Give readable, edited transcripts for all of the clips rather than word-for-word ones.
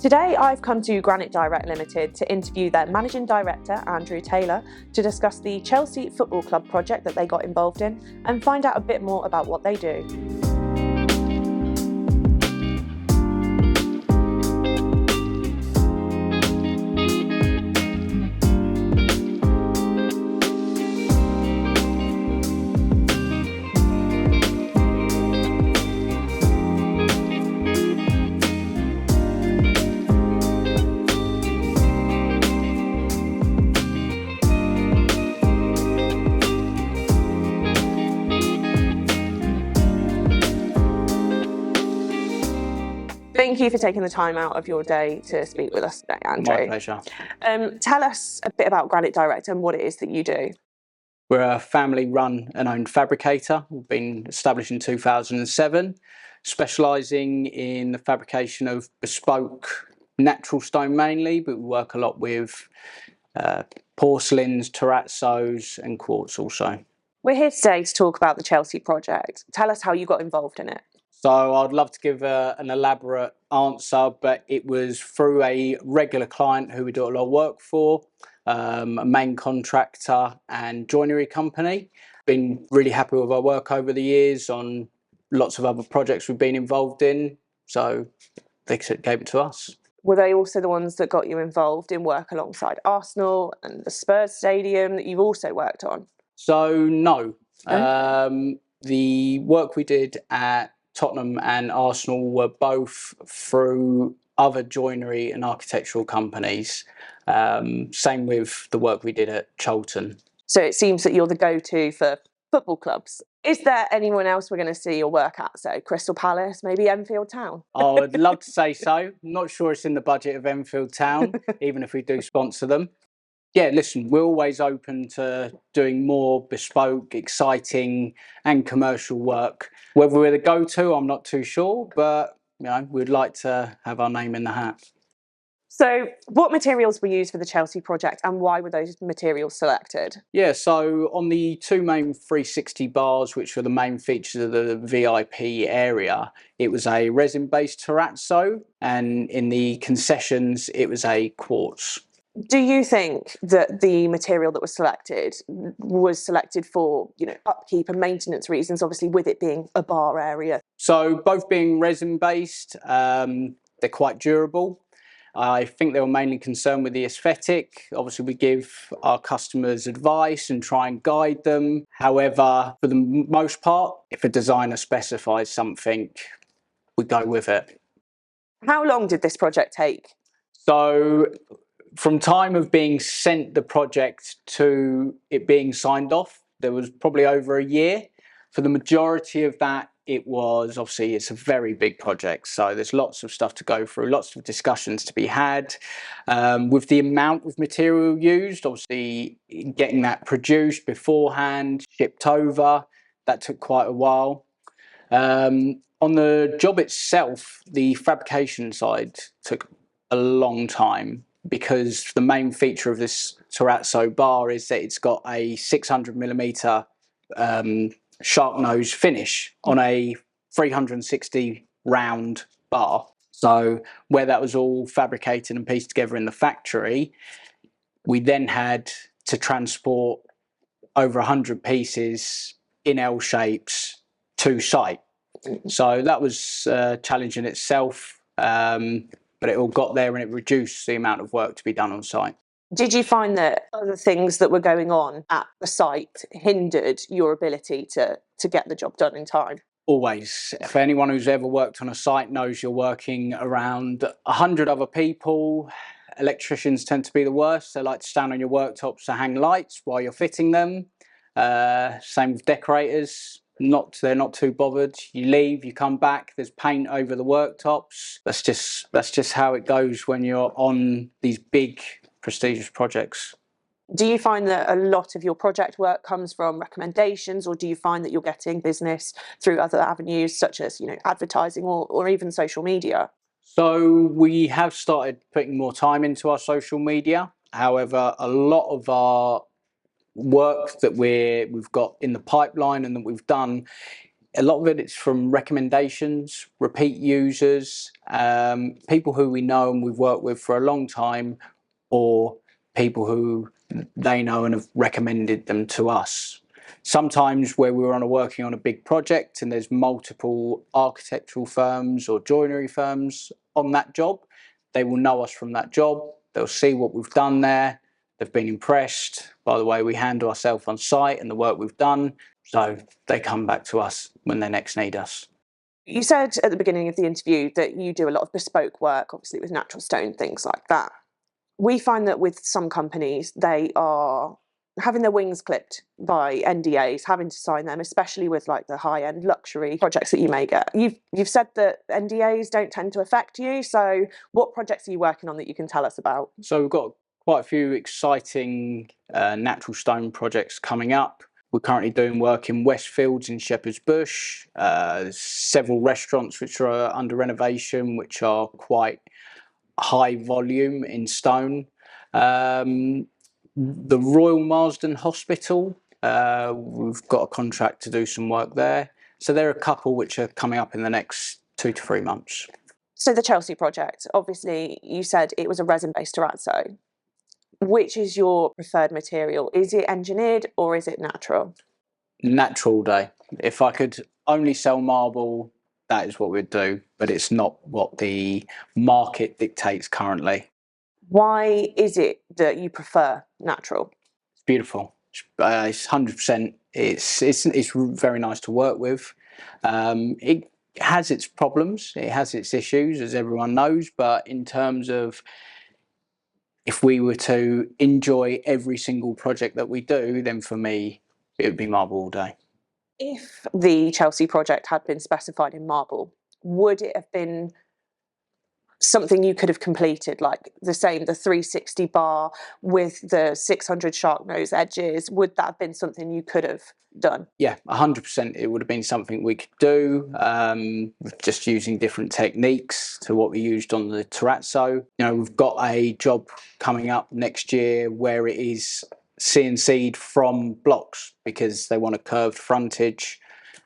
Today I've come to Granite Direct Limited to interview their Managing Director, Andrew Taylor, to discuss the Chelsea Football Club project that they got involved in and find out a bit more about what they do. Thank you for taking the time out of your day to speak with us today, Andrew. My pleasure. Tell us a bit about Granite Direct and what it is that you do. We're a family-run and owned fabricator. We've been established in 2007, specialising in the fabrication of bespoke natural stone mainly, but we work a lot with porcelains, terrazzos and quartz also. We're here today to talk about the Chelsea project. Tell us how you got involved in it. So I'd love to give an elaborate answer, but it was through a regular client who we do a lot of work for, a main contractor and joinery company. Been really happy with our work over the years on lots of other projects we've been involved in, so they gave it to us. Were they also the ones that got you involved in work alongside Arsenal and the Spurs Stadium that you've also worked on? So no, the work we did at Tottenham and Arsenal were both through other joinery and architectural companies. Same with the work we did at Charlton. So it seems that you're the go-to for football clubs. Is there anyone else we're going to see your work at? So Crystal Palace, maybe Enfield Town? Oh, I'd love to say so. I'm not sure it's in the budget of Enfield Town, even if we do sponsor them. Yeah, listen, we're always open to doing more bespoke, exciting and commercial work. Whether we're the go-to, I'm not too sure, but we'd like to have our name in the hat. So what materials were used for the Chelsea project and why were those materials selected? Yeah, so on the two main 360 bars, which were the main features of the VIP area, it was a resin-based terrazzo, and in the concessions, it was a quartz. Do you think that the material that was selected for, upkeep and maintenance reasons, obviously with it being a bar area? So both being resin-based, they're quite durable. I think they were mainly concerned with the aesthetic. Obviously, we give our customers advice and try and guide them. However, for the most part, if a designer specifies something, we go with it. How long did this project take? So from time of being sent the project to it being signed off, there was probably over a year. For the majority of that, it's a very big project, so there's lots of stuff to go through, lots of discussions to be had. With the amount of material used, obviously getting that produced beforehand, shipped over, that took quite a while. On the job itself, the fabrication side took a long time because the main feature of this terrazzo bar is that it's got a 600mm sharp nose finish on a 360 round bar. So where that was all fabricated and pieced together in the factory, we then had to transport over 100 pieces in L shapes to site. So that was a challenge in itself, but it all got there and it reduced the amount of work to be done on site. Did you find that other things that were going on at the site hindered your ability to get the job done in time? Always. For anyone who's ever worked on a site knows you're working around 100 other people. Electricians tend to be the worst. They like to stand on your worktops to hang lights while you're fitting them. Same with decorators. They're not too bothered. You leave, you come back, there's paint over the worktops. That's just how it goes when you're on these big prestigious projects. Do you find that a lot of your project work comes from recommendations, or do you find that you're getting business through other avenues such as advertising or even social media? So we have started putting more time into our social media. However, a lot of our work that we've got in the pipeline and that we've done A lot of it is from recommendations, repeat users, people who we know and we've worked with for a long time, or people who they know and have recommended them to us. Sometimes where we're working on a big project and there's multiple architectural firms or joinery firms on that job, they will know us from that job. They'll see what we've done there. They've been impressed by the way we handle ourselves on site and the work we've done. So they come back to us when they next need us. You said at the beginning of the interview that you do a lot of bespoke work, obviously with natural stone, things like that. We find that with some companies, they are having their wings clipped by NDAs, having to sign them, especially with like the high-end luxury projects that you may get. You've said that NDAs don't tend to affect you. So what projects are you working on that you can tell us about? So we've got quite a few exciting natural stone projects coming up. We're currently doing work in Westfields in Shepherd's Bush. There's several restaurants which are under renovation, which are quite high volume in stone. The Royal Marsden Hospital, we've got a contract to do some work there. So there are a couple which are coming up in the next 2 to 3 months. So the Chelsea project, obviously you said it was a resin-based terrazzo. Which is your preferred material? Is it engineered or is it natural? Natural all day. If I could only sell marble, that is what we'd do, but it's not what the market dictates currently. Why is it that you prefer natural? It's beautiful. It's 100%. It's very nice to work with. It has its problems. It has its issues, as everyone knows. But in terms of if we were to enjoy every single project that we do, then for me, it would be marble all day. If the Chelsea project had been specified in marble, would it have been something you could have completed, like the 360 bar with the 600 shark nose edges? Would that have been something you could have done? Yeah, 100%. It would have been something we could do, just using different techniques to what we used on the terrazzo. You know, we've got a job coming up next year where it is CNC'd from blocks because they want a curved frontage.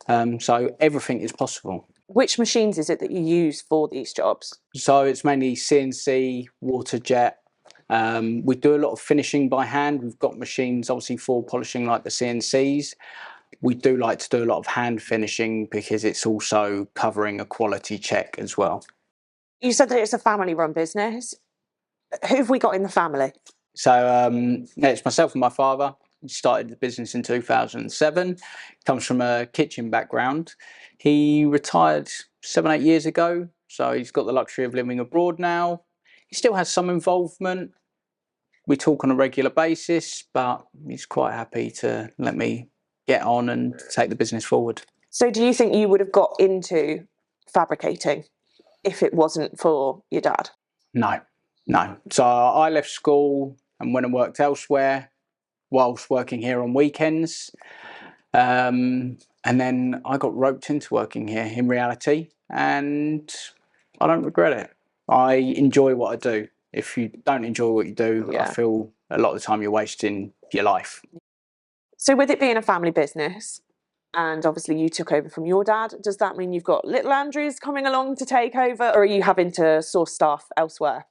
So everything is possible. Which machines is it that you use for these jobs? So it's mainly CNC, water jet. We do a lot of finishing by hand. We've got machines obviously for polishing like the CNCs. We do like to do a lot of hand finishing because it's also covering a quality check as well. You said that it's a family-run business. Who have we got in the family? So it's myself and my father. He started the business in 2007. Comes from a kitchen background. He retired 7-8 years ago, so he's got the luxury of living abroad now. He still has some involvement. We talk on a regular basis, but he's quite happy to let me get on and take the business forward. So do you think you would have got into fabricating if it wasn't for your dad? No. So I left school and went and worked elsewhere whilst working here on weekends. And then I got roped into working here in reality, and I don't regret it. I enjoy what I do. If you don't enjoy what you do, I feel a lot of the time you're wasting your life. So with it being a family business, and obviously you took over from your dad, does that mean you've got little Andrews coming along to take over, or are you having to source staff elsewhere?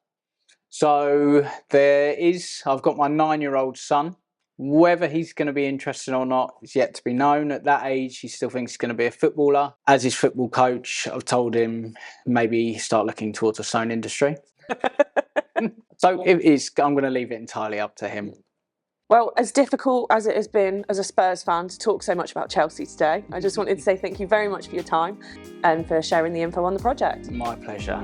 So I've got my 9-year-old son. Whether he's going to be interested or not is yet to be known. At that age, he still thinks he's going to be a footballer. As his football coach, I've told him maybe start looking towards the stone industry. So I'm going to leave it entirely up to him. Well, as difficult as it has been as a Spurs fan to talk so much about Chelsea today, I just wanted to say thank you very much for your time and for sharing the info on the project. My pleasure.